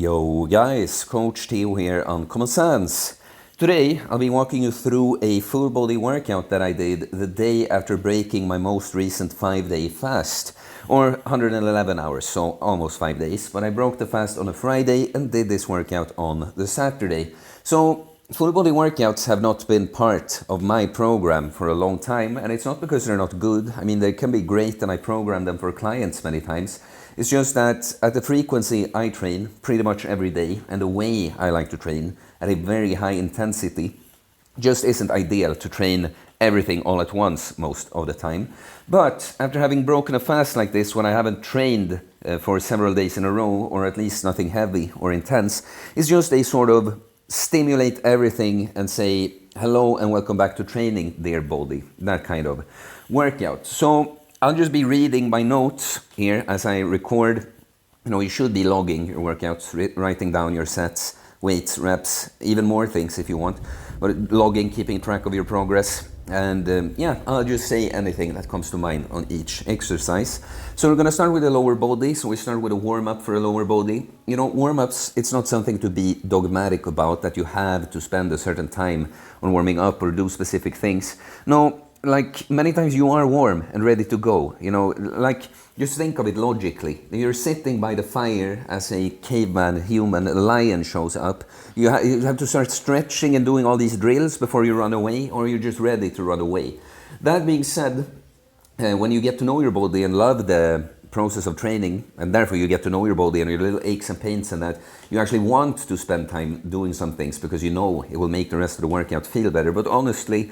Yo guys, Coach Theo here on Common Sense. Today I'll be walking you through a full body workout that I did the day after breaking my most recent 5-day fast, or 111 hours, so almost 5 days, but I broke the fast on a Friday and did this workout on the Saturday. So full body workouts have not been part of my program for a long time, and it's not because they're not good. I mean, they can be great and I program them for clients many times. It's just that at the frequency I train pretty much every day, and the way I like to train at a very high intensity just isn't ideal to train everything all at once most of the time. But after having broken a fast like this, when I haven't trained for several days in a row, or at least nothing heavy or intense, it's just a sort of stimulate everything and say hello and welcome back to training, dear body, that kind of workout. So I'll just be reading my notes here as I record. You should be logging your workouts, writing down your sets, weights, reps, even more things if you want, but logging, keeping track of your progress. And I'll just say anything that comes to mind on each exercise. So we're going to start with the lower body. So we start with a warm-up for a lower body. Warm-ups, it's not something to be dogmatic about, that you have to spend a certain time on warming up or do specific things. No, like many times you are warm and ready to go. Just think of it logically. You're sitting by the fire as a caveman, human, lion shows up. You have to start stretching and doing all these drills before you run away, or you're just ready to run away. That being said, when you get to know your body and love the process of training, and therefore you get to know your body and your little aches and pains and that, you actually want to spend time doing some things because you know it will make the rest of the workout feel better. But honestly,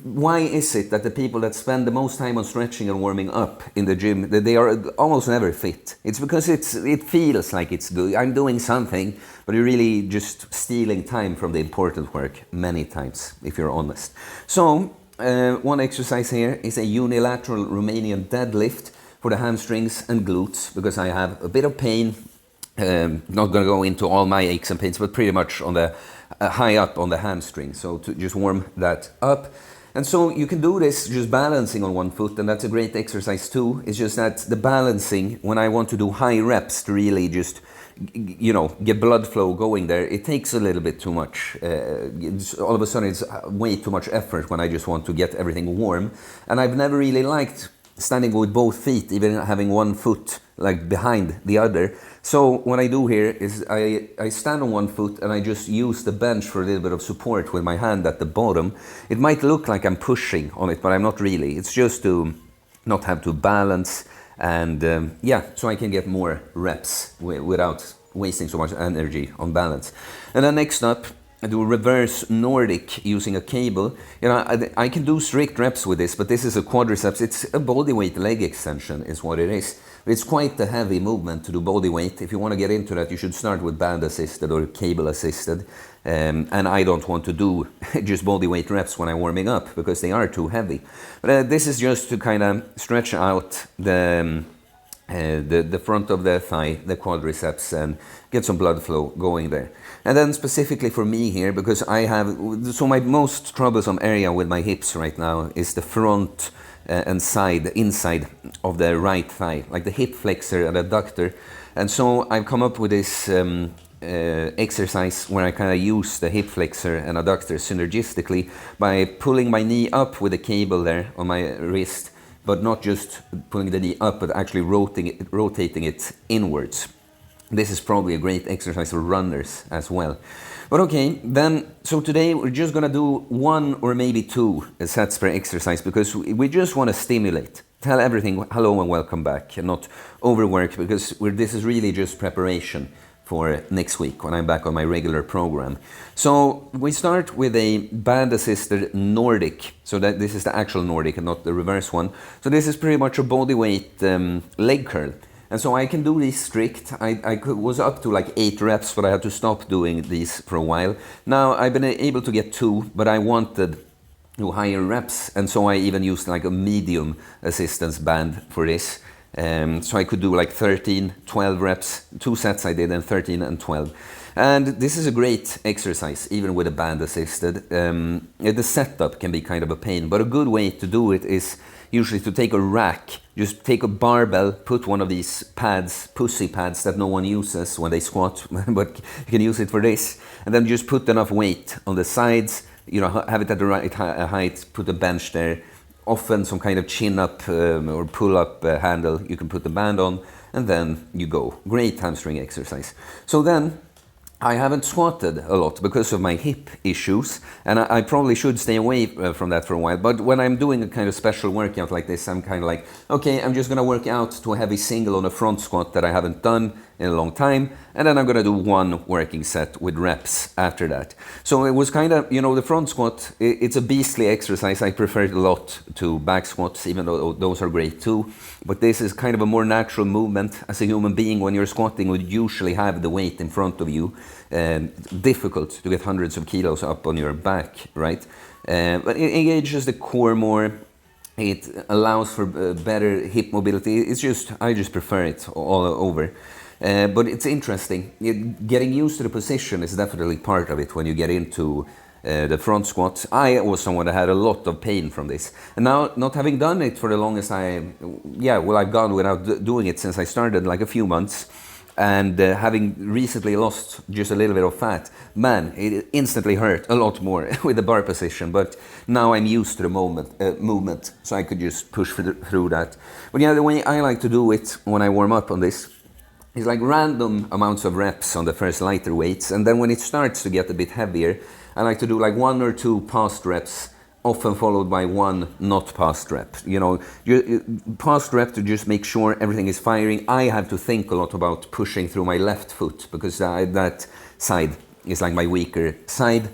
why is it that the people that spend the most time on stretching and warming up in the gym, that they are almost never fit? It's because it feels like it's good. I'm doing something, but you're really just stealing time from the important work many times, if you're honest. So one exercise here is a unilateral Romanian deadlift for the hamstrings and glutes, because I have a bit of pain. Not going to go into all my aches and pains, but pretty much on the high up on the hamstring, so to just warm that up. And so you can do this just balancing on one foot, and that's a great exercise too. It's just that the balancing, when I want to do high reps to really just get blood flow going there, it takes a little bit too much. All of a sudden it's way too much effort when I just want to get everything warm. And I've never really liked standing with both feet, even having one foot like behind the other. So what I do here is I stand on one foot and I just use the bench for a little bit of support with my hand at the bottom. It might look like I'm pushing on it, but I'm not really. It's just to not have to balance, and so I can get more reps without wasting so much energy on balance. And then next up, I do reverse Nordic using a cable. I can do strict reps with this, but this is a quadriceps. It's a bodyweight leg extension is what it is. But it's quite a heavy movement to do bodyweight. If you want to get into that, you should start with band assisted or cable assisted. And I don't want to do just bodyweight reps when I'm warming up because they are too heavy. But this is just to kind of stretch out the front of the thigh, the quadriceps, and get some blood flow going there. And then specifically for me here, because my most troublesome area with my hips right now is the front and side, the inside of the right thigh, like the hip flexor and adductor. And so I've come up with this exercise where I kind of use the hip flexor and adductor synergistically by pulling my knee up with a cable there on my wrist, but not just pulling the knee up, but actually rotating it inwards. This is probably a great exercise for runners as well. But okay, so today we're just gonna do 1 or maybe 2 sets per exercise, because we just wanna stimulate. Tell everything hello and welcome back, and not overwork, because this is really just preparation for next week when I'm back on my regular program. So we start with a band-assisted Nordic. So that this is the actual Nordic and not the reverse one. So this is pretty much a bodyweight leg curl. And so I can do these strict. I was up to like 8 reps, but I had to stop doing these for a while. Now I've been able to get 2, but I wanted higher reps, and so I even used like a medium assistance band for this. So I could do like 13, 12 reps, 2 sets I did, and 13 and 12. And this is a great exercise, even with a band assisted. The setup can be kind of a pain, but a good way to do it is usually to take a rack, just take a barbell, put one of these pads, pussy pads that no one uses when they squat, but you can use it for this, and then just put enough weight on the sides, have it at the right height, put a bench there, often some kind of chin-up or pull-up handle you can put the band on, and then you go. Great hamstring exercise. So then, I haven't squatted a lot because of my hip issues, and I probably should stay away from that for a while. But when I'm doing a kind of special workout like this, I'm kind of like, okay, I'm just going to work out to a heavy single on a front squat that I haven't done in a long time, and then I'm going to do one working set with reps after that. So it was kind of, the front squat, it's a beastly exercise. I prefer it a lot to back squats, even though those are great too. But this is kind of a more natural movement. As a human being, when you're squatting, you would usually have the weight in front of you. Difficult to get hundreds of kilos up on your back, right? But it engages the core more. It allows for better hip mobility. I just prefer it all over. But it's interesting. Getting used to the position is definitely part of it when you get into the front squat. I was someone that had a lot of pain from this. And now, not having done it for the longest I've gone without doing it since I started, like a few months. And having recently lost just a little bit of fat, man, it instantly hurt a lot more with the bar position. But now I'm used to the movement, so I could just push through that. But the way I like to do it when I warm up on this is like random amounts of reps on the first lighter weights, and then when it starts to get a bit heavier, I like to do like 1 or 2 past reps, often followed by 1 not past rep. Past rep to just make sure everything is firing. I have to think a lot about pushing through my left foot because that side is like my weaker side.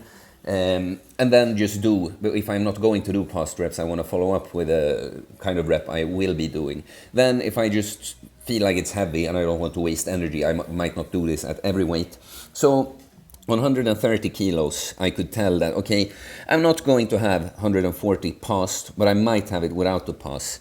And then just do, but if I'm not going to do past reps, I want to follow up with a kind of rep I will be doing. Then if I just feel like it's heavy and I don't want to waste energy, I might not do this at every weight. So 130 kilos, I could tell that, okay, I'm not going to have 140 passed, but I might have it without the pass.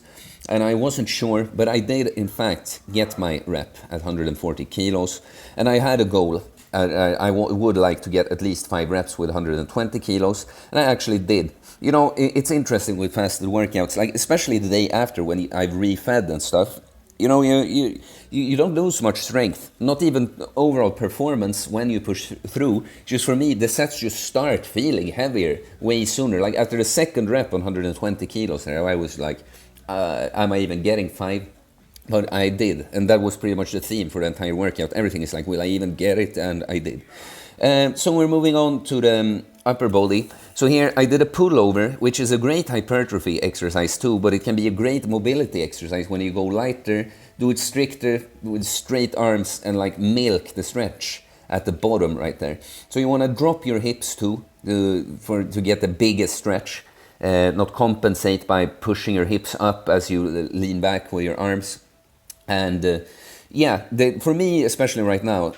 And I wasn't sure, but I did, in fact, get my rep at 140 kilos. And I had a goal. I would like to get at least 5 reps with 120 kilos. And I actually did. It's interesting with fasted workouts, like especially the day after when I've refed and stuff. You don't lose much strength, not even overall performance when you push through. Just for me, the sets just start feeling heavier way sooner. Like after the second rep on 120 kilos there, I was like, am I even getting 5? But I did, and that was pretty much the theme for the entire workout. Everything is like, will I even get it? And I did. So we're moving on to the upper body. So here I did a pullover, which is a great hypertrophy exercise too, but it can be a great mobility exercise when you go lighter, do it stricter with straight arms and like milk the stretch at the bottom right there. So you want to drop your hips too to get the biggest stretch, not compensate by pushing your hips up as you lean back with your arms. And for me, especially right now,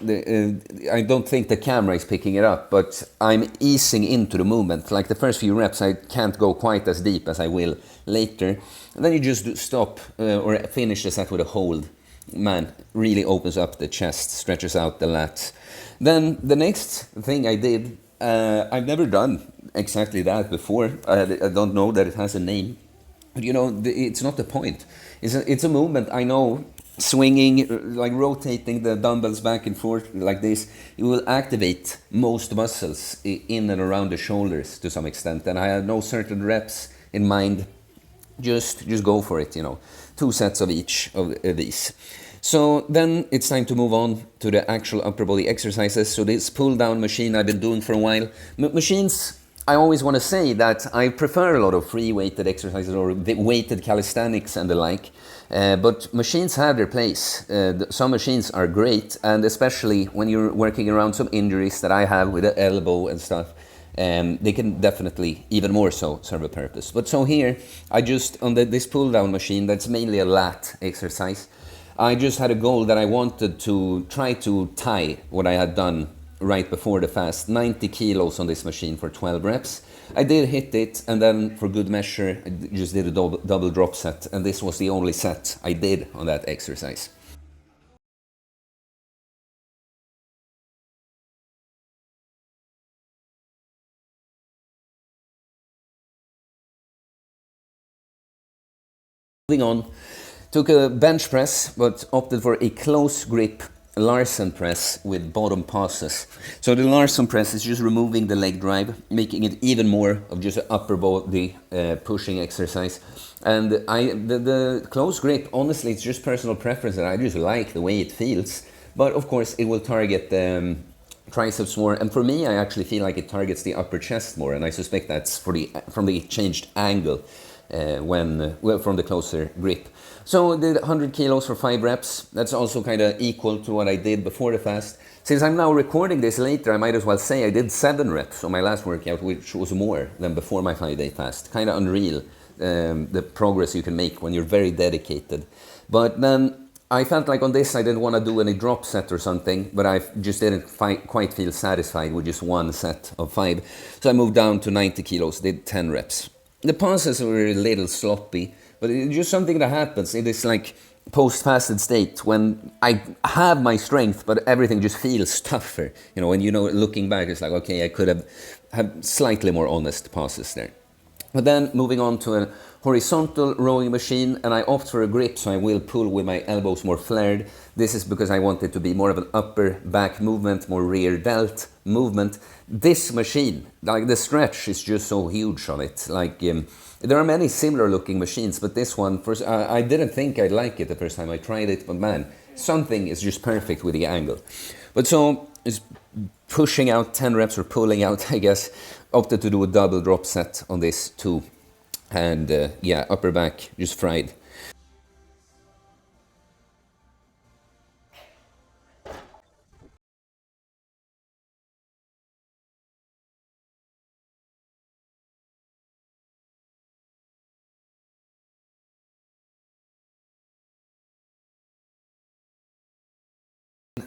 I don't think the camera is picking it up, but I'm easing into the movement. Like the first few reps, I can't go quite as deep as I will later. And then you just stop or finish the set with a hold. Man, really opens up the chest, stretches out the lats. Then the next thing I did, I've never done exactly that before. I don't know that it has a name. But it's not the point. It's a movement, I know. Swinging, like rotating the dumbbells back and forth like this, it will activate most muscles in and around the shoulders to some extent. And I had no certain reps in mind. Just go for it, 2 sets of each of these. So then it's time to move on to the actual upper body exercises. So this pull-down machine I've been doing for a while. Machines, I always want to say that I prefer a lot of free weighted exercises or weighted calisthenics and the like. But machines have their place. Some machines are great, and especially when you're working around some injuries that I have with the elbow and stuff, they can definitely, even more so, serve a purpose. But so here, I just, on this pull-down machine, that's mainly a lat exercise, I just had a goal that I wanted to try to tie what I had done right before the fast, 90 kilos on this machine for 12 reps. I did hit it, and then for good measure, I just did a double drop set, and this was the only set I did on that exercise. Moving on, took a bench press, but opted for a close grip Larsen press with bottom passes. So the Larsen press is just removing the leg drive, making it even more of just an upper body pushing exercise. And the close grip, honestly, it's just personal preference, and I just like the way it feels. But of course, it will target the triceps more, and for me, I actually feel like it targets the upper chest more, and I suspect that's from the changed angle. From the closer grip. So I did 100 kilos for 5 reps. That's also kind of equal to what I did before the fast. Since I'm now recording this later, I might as well say I did 7 reps on my last workout, which was more than before my 5-day fast. Kind of unreal, the progress you can make when you're very dedicated. But then I felt like on this I didn't want to do any drop set or something, but I just didn't quite feel satisfied with just one set of 5. So I moved down to 90 kilos, did 10 reps. The passes were a little sloppy, but it's just something that happens in this like post-fasted state when I have my strength, but everything just feels tougher. You know, when looking back, it's like, okay, I could have had slightly more honest passes there. But then moving on to a horizontal rowing machine, and I opt for a grip, so I will pull with my elbows more flared. This is because I want it to be more of an upper back movement, more rear delt movement. This machine, like the stretch is just so huge on it. Like there are many similar looking machines, but this one, first, I didn't think I'd like it the first time I tried it, but man, something is just perfect with the angle. But so it's pushing out 10 reps or pulling out, I guess. Opted to do a double drop set on this too. And yeah, upper back just fried.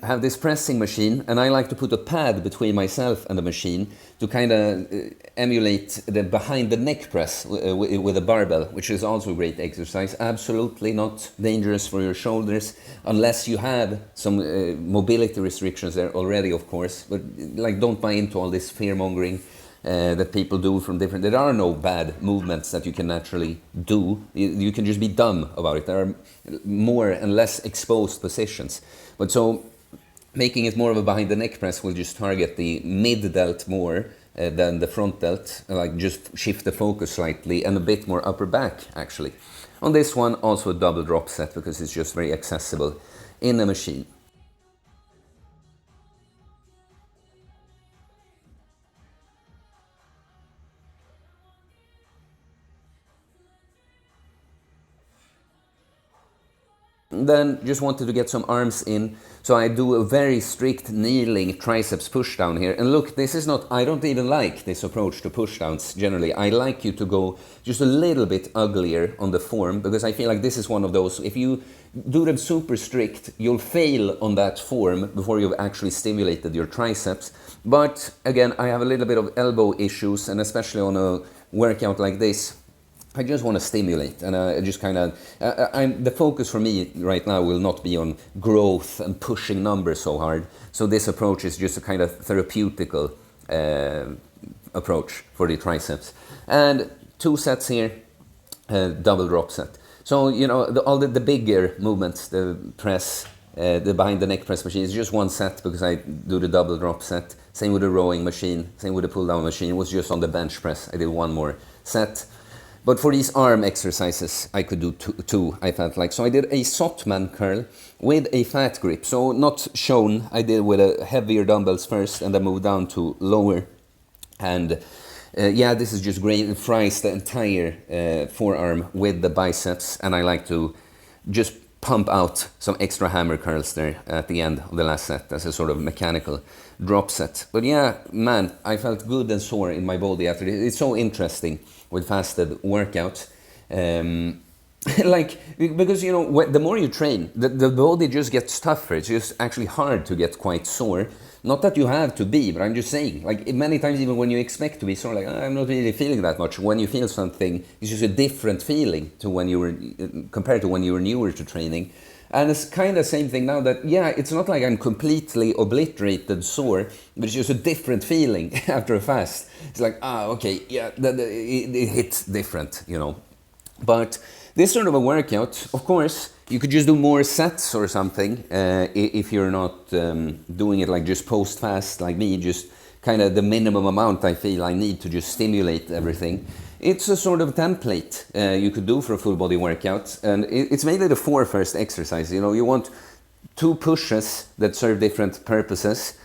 Have this pressing machine, and I like to put a pad between myself and the machine to kind of emulate the behind the neck press with a barbell, which is also a great exercise. Absolutely not dangerous for your shoulders unless you have some mobility restrictions there already, of course. But like, don't buy into all this fear mongering that people do from different. There are no bad movements that you can naturally do. You can just be dumb about it. There are more and less exposed positions, but so. Making it more of a behind the neck press will just target the mid delt more than the front delt, like just shift the focus slightly, and a bit more upper back actually. On this one, also a double drop set because it's just very accessible in the machine. Then just wanted to get some arms in, so I do a very strict kneeling triceps pushdown here. And look, this is not, I don't even like this approach to pushdowns generally. I like you to go just a little bit uglier on the form, because I feel like this is one of those, if you do them super strict, you'll fail on that form before you've actually stimulated your triceps. But again, I have a little bit of elbow issues, and especially on a workout like this, I just want to stimulate, and I just kind of, the focus for me right now will not be on growth and pushing numbers so hard. So this approach is just a kind of therapeutical approach for the triceps. And 2 sets here, double drop set. So, you know, all the bigger movements, the press, the behind the neck press machine is just 1 set because I do the double drop set. Same with the rowing machine, same with the pull down machine. It was just on the bench press. I did 1 more set. But for these arm exercises, I could do two, I felt like. So I did a Zottman curl with a fat grip. So not shown, I did with a heavier dumbbells first, and then moved down to lower. And yeah, this is just great. It fries the entire forearm with the biceps. And I like to just pump out some extra hammer curls there at the end of the last set as a sort of mechanical drop set. But yeah, man, I felt good and sore in my body after it. It's so interesting with fasted workout. Like, because, you know, the more you train, the body just gets tougher. It's just actually hard to get quite sore. Not that you have to be, but I'm just saying, like, many times even when you expect to be sore, like, I'm not really feeling that much. When you feel something, it's just a different feeling to when you were, compared to when you were newer to training. And it's kind of the same thing now that, yeah, it's not like I'm completely obliterated sore, but it's just a different feeling after a fast. It's like, okay, yeah, it hits different, you know. But this sort of a workout, of course, you could just do more sets or something if you're not doing it like just post-fast like me, just kind of the minimum amount I feel I need to just stimulate everything. It's a sort of template you could do for a full body workout, and it's mainly the 4 first exercises. You know, you want 2 pushes that serve different purposes.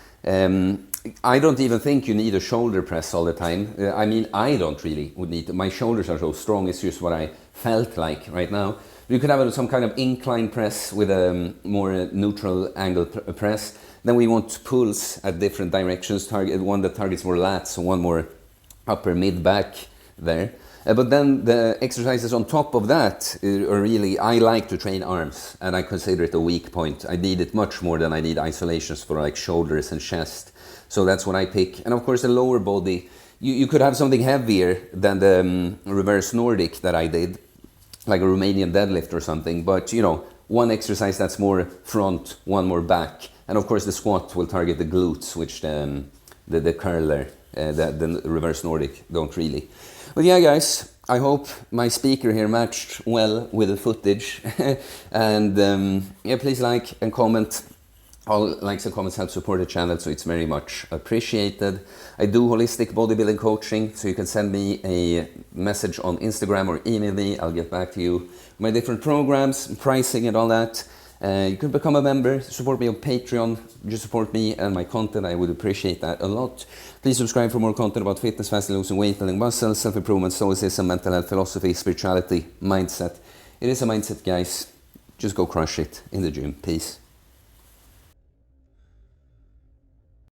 I don't even think you need a shoulder press all the time. I mean, I don't really would need to. My shoulders are so strong, it's just what I felt like right now. You could have some kind of incline press with a more neutral angle press. Then we want pulls at different directions. One that targets more lats, and one more upper mid-back there. But then the exercises on top of that are really, I like to train arms, and I consider it a weak point. I need it much more than I need isolations for like shoulders and chest. So that's what I pick. And of course the lower body, you could have something heavier than the reverse Nordic that I did, like a Romanian deadlift or something. But you know, one exercise that's more front, one more back. And of course the squat will target the glutes, which the curler, the reverse Nordic don't really. But yeah, guys, I hope my speaker here matched well with the footage. And yeah, please like and comment. All likes and comments help support the channel, so it's very much appreciated. I do holistic bodybuilding coaching, so you can send me a message on Instagram or email me. I'll get back to you. My different programs, pricing and all that. You can become a member, support me on Patreon. Just support me and my content. I would appreciate that a lot. Please subscribe for more content about fitness, fasting, losing weight, building muscle, self-improvement, stoicism, mental health, philosophy, spirituality, mindset. It is a mindset, guys. Just go crush it in the gym. Peace.